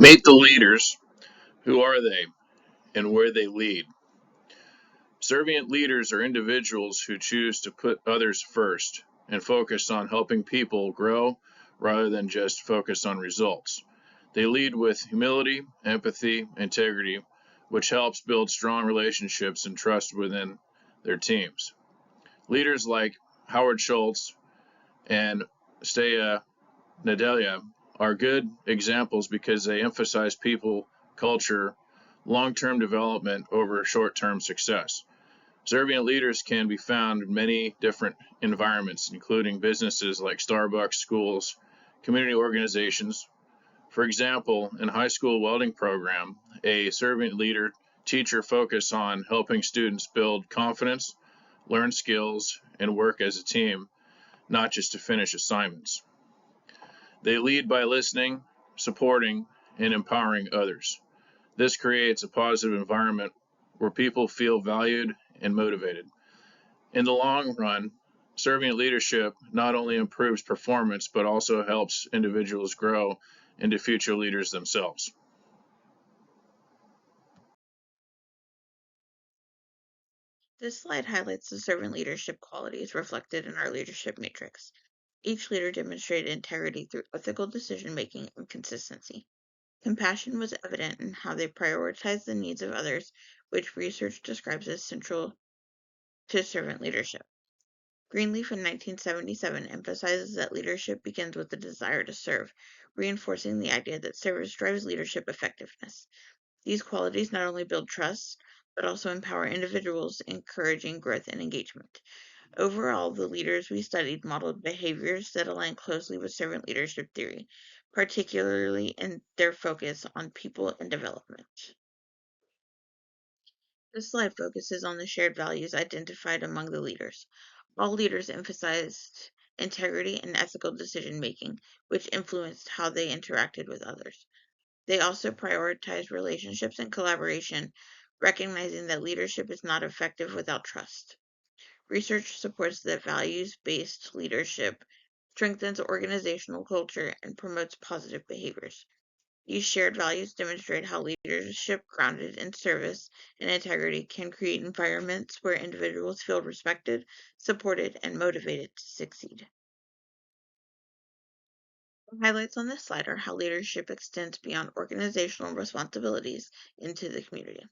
Meet the leaders. Who are they and where they lead? Servant leaders are individuals who choose to put others first and focus on helping people grow rather than just focus on results. They lead with humility, empathy, integrity, which helps build strong relationships and trust within their teams. Leaders like Howard Schultz and Steya Nadelia are good examples because they emphasize people, culture, long term development over short term success. Servant leaders can be found in many different environments, including businesses like Starbucks, schools, community organizations. For example, in high school welding program, a servant leader teacher focus on helping students build confidence, learn skills, and work as a team, not just to finish assignments. They lead by listening, supporting, and empowering others. This creates a positive environment where people feel valued and motivated. In the long run, serving leadership not only improves performance but also helps individuals grow into future leaders themselves. This slide highlights the servant leadership qualities reflected in our leadership matrix. Each leader demonstrated integrity through ethical decision making and consistency. Compassion was evident in how they prioritized the needs of others, which research describes as central to servant leadership. Greenleaf in 1977 emphasizes that leadership begins with the desire to serve, reinforcing the idea that service drives leadership effectiveness. These qualities not only build trust, but also empower individuals, encouraging growth and engagement. Overall, the leaders we studied modeled behaviors that align closely with servant leadership theory, particularly in their focus on people and development. This slide focuses on the shared values identified among the leaders. All leaders emphasized integrity and ethical decision making, which influenced how they interacted with others. They also prioritized relationships and collaboration, recognizing that leadership is not effective without trust. Research supports that values based leadership strengthens organizational culture and promotes positive behaviors. These shared values demonstrate how leadership grounded in service and integrity can create environments where individuals feel respected, supported, and motivated to succeed. The highlights on this slide are how leadership extends beyond organizational responsibilities into the community.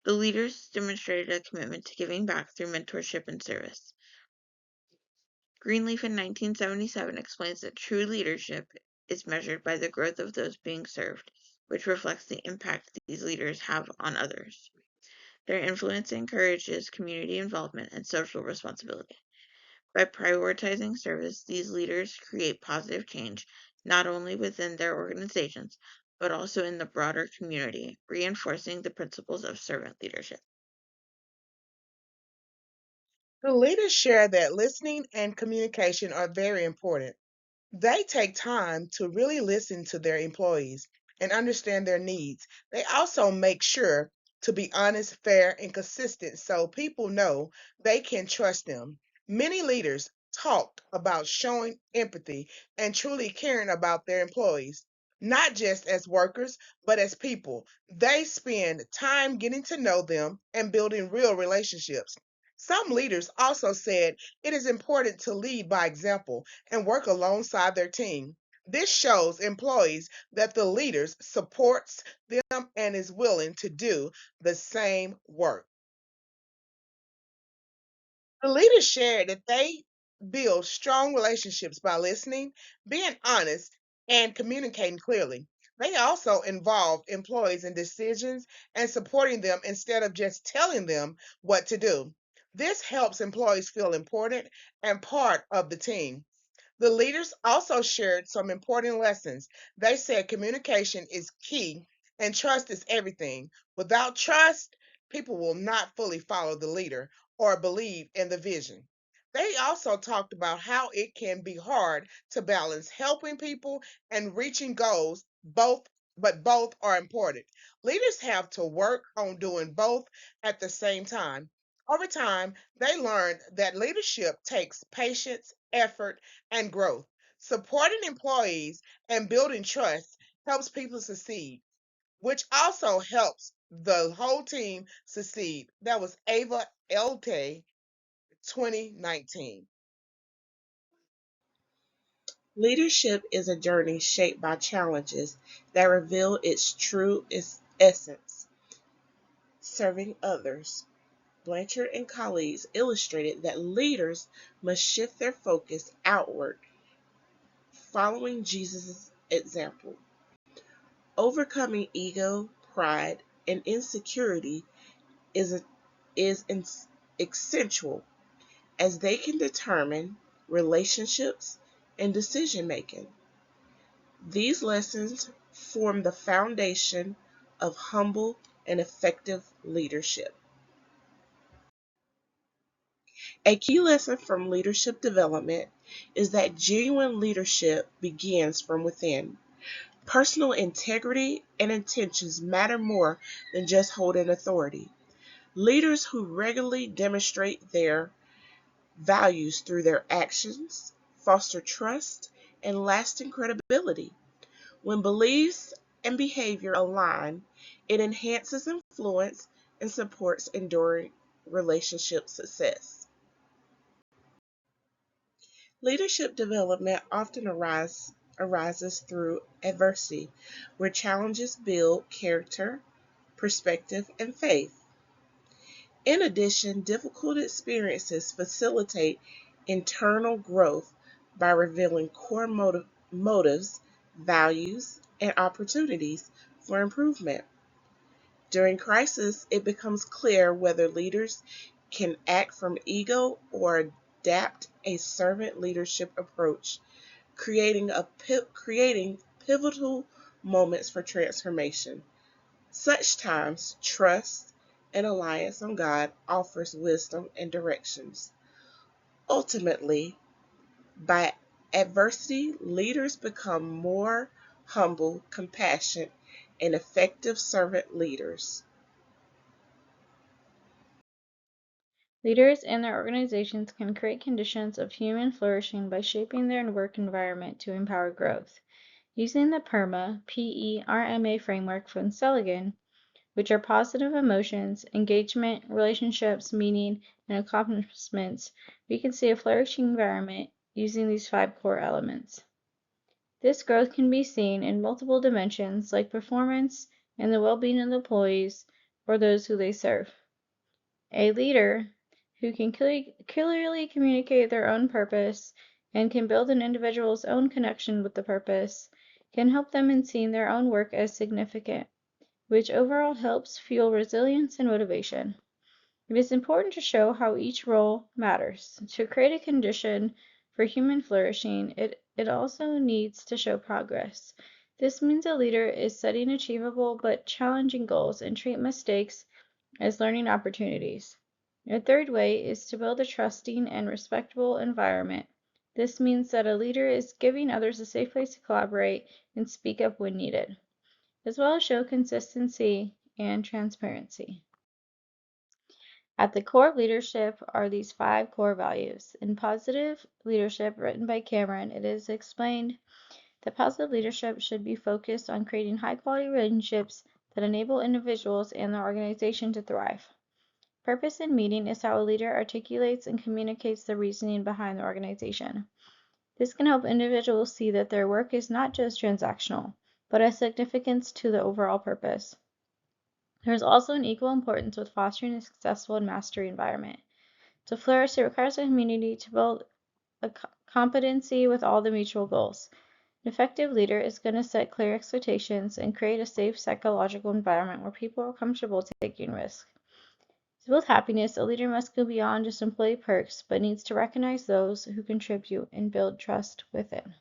The leaders demonstrated a commitment to giving back through mentorship and service. Greenleaf in 1977 explains that true leadership is measured by the growth of those being served, which reflects the impact these leaders have on others. Their influence encourages community involvement and social responsibility. By prioritizing service, these leaders create positive change not only within their organizations, but also in the broader community, reinforcing the principles of servant leadership. The leaders share that listening and communication are very important. They take time to really listen to their employees and understand their needs. They also make sure to be honest, fair, and consistent so people know they can trust them. Many leaders talked about showing empathy and truly caring about their employees, not just as workers, but as people. They spend time getting to know them and building real relationships. Some leaders also said it is important to lead by example and work alongside their team. This shows employees that the leaders supports them and is willing to do the same work. The leaders shared that they build strong relationships by listening, being honest, and communicating clearly. They also involve employees in decisions and supporting them instead of just telling them what to do. This helps employees feel important and part of the team. The leaders also shared some important lessons. They said communication is key and trust is everything. Without trust, people will not fully follow the leader or believe in the vision. They also talked about how it can be hard to balance helping people and reaching goals, but both are important. Leaders have to work on doing both at the same time. Over time, they learned that leadership takes patience, effort, and growth. Supporting employees and building trust helps people succeed, which also helps the whole team succeed. That was Ava Elte, 2019. Leadership is a journey shaped by challenges that reveal its true essence, serving others. Blanchard and colleagues illustrated that leaders must shift their focus outward, following Jesus' example. Overcoming ego, pride, and insecurity is, is essential as they can determine relationships and decision making. These lessons form the foundation of humble and effective leadership. A key lesson from leadership development is that genuine leadership begins from within. Personal integrity and intentions matter more than just holding authority. Leaders who regularly demonstrate their values through their actions foster trust and lasting credibility. When beliefs and behavior align, it enhances influence and supports enduring relationship success. Leadership development often arises through adversity, where challenges build character, perspective, and faith. In addition, difficult experiences facilitate internal growth by revealing core motives, values, and opportunities for improvement. During crisis, it becomes clear whether leaders can act from ego or adapt a servant leadership approach, creating pivotal moments for transformation. Such times, trust and reliance on God offers wisdom and directions. Ultimately, by adversity, leaders become more humble, compassionate, and effective servant leaders. Leaders and their organizations can create conditions of human flourishing by shaping their work environment to empower growth. Using the PERMA framework from Seligman, which are positive emotions, engagement, relationships, meaning, and accomplishments, we can see a flourishing environment using these 5 core elements. This growth can be seen in multiple dimensions like performance and the well-being of the employees or those who they serve. A leader who can clearly communicate their own purpose and can build an individual's own connection with the purpose can help them in seeing their own work as significant, which overall helps fuel resilience and motivation. It is important to show how each role matters. To create a condition for human flourishing, it also needs to show progress. This means a leader is setting achievable but challenging goals and treat mistakes as learning opportunities. A third way is to build a trusting and respectful environment. This means that a leader is giving others a safe place to collaborate and speak up when needed, as well as show consistency and transparency. At the core of leadership are these 5 core values. In Positive Leadership, written by Cameron, it is explained that positive leadership should be focused on creating high-quality relationships that enable individuals and the organization to thrive. Purpose and meaning is how a leader articulates and communicates the reasoning behind the organization. This can help individuals see that their work is not just transactional, but has significance to the overall purpose. There is also an equal importance with fostering a successful and mastery environment. To flourish, it requires a community to build a competency with all the mutual goals. An effective leader is going to set clear expectations and create a safe psychological environment where people are comfortable taking risks. To build happiness, a leader must go beyond just employee perks, but needs to recognize those who contribute and build trust within.